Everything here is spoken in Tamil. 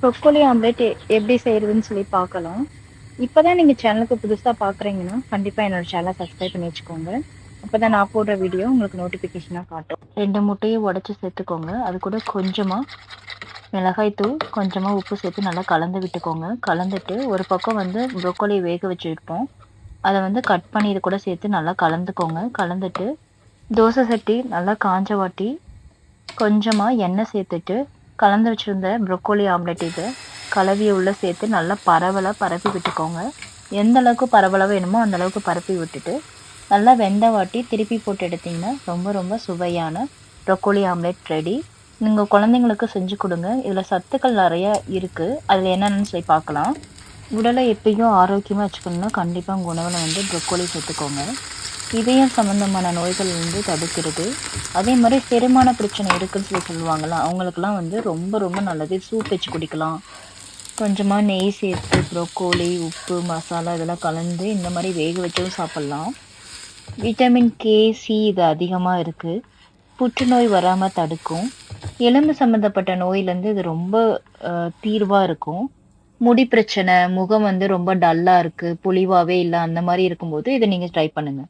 ப்ரொக்கோலி ஆம்லெட் எப்படி செய்யறதுன்னு சொல்லி பார்க்கலாம். இப்பதான் நீங்க சேனலுக்கு புதுசா பாக்குறீங்கன்னா கண்டிப்பா என்னோட சேனலை சப்ஸ்கிரைப் பண்ணி வச்சுக்கோங்க. அப்பதான் நான் போடுற வீடியோ உங்களுக்கு நோட்டிபிகேஷனா காட்டும். 2 முட்டையை உடைச்சு சேர்த்துக்கோங்க. அது கூட கொஞ்சமா மிளகாய் தூள், கொஞ்சமா உப்பு சேர்த்து நல்லா கலந்து விட்டுக்கோங்க. கலந்துட்டு ஒரு பக்கம் வந்து ப்ரொக்கோலி வேக வச்சிருப்போம், அதை வந்து கட் பண்ணி இது கூட சேர்த்து நல்லா கலந்துக்கோங்க. கலந்துட்டு தோசை சட்டி நல்லா காஞ்ச வாட்டி கொஞ்சமா எண்ணெய் சேர்த்துட்டு கலந்து வச்சிருந்த ப்ரொக்கோலி ஆம்லெட் இதை கலவியை உள்ள சேர்த்து நல்லா பரவலா பரப்பி விட்டுக்கோங்க. எந்த அளவுக்கு பரவலா வேணுமோ அந்த அளவுக்கு பரப்பி விட்டுட்டு நல்லா வெந்த வாட்டி திருப்பி போட்டு எடுத்தீங்கன்னா ரொம்ப ரொம்ப சுவையான ப்ரொக்கோலி ஆம்லெட் ரெடி. நீங்க குழந்தைங்களுக்கு செஞ்சு கொடுங்க. இதுல சத்துக்கள் நிறைய இருக்கு. அதுல என்னென்னு சொல்லி பார்க்கலாம். உடலை எப்பயும் ஆரோக்கியமா வச்சுக்கணும்னா கண்டிப்பா உங்க உணவுல வந்து ப்ரொக்கோலி சேர்த்துக்கோங்க. இதயம் சம்பந்தமான நோய்கள் வந்து தடுக்கிறது. அதே மாதிரி செரிமான பிரச்சனை இருக்குன்னு சொல்லி சொல்லுவாங்கல்ல, அவங்களுக்குலாம் வந்து ரொம்ப ரொம்ப நல்லது. சூப் வச்சு குடிக்கலாம். கொஞ்சமா நெய் சேர்த்து ப்ரொக்கோலி, உப்பு, மசாலா இதெல்லாம் கலந்து இந்த மாதிரி வேக வச்சும் சாப்பிடலாம். விட்டமின் கே, சி இது அதிகமா இருக்கு. புற்றுநோய் வராம தடுக்கும். எலும்பு சம்பந்தப்பட்ட நோயிலேருந்து இது ரொம்ப தீர்வா இருக்கும். முடி பிரச்சனை, முகம் வந்து ரொம்ப டல்லா இருக்கு, பொலிவாவே இல்லை, அந்த மாதிரி இருக்கும்போது இதை நீங்க ட்ரை பண்ணுங்க.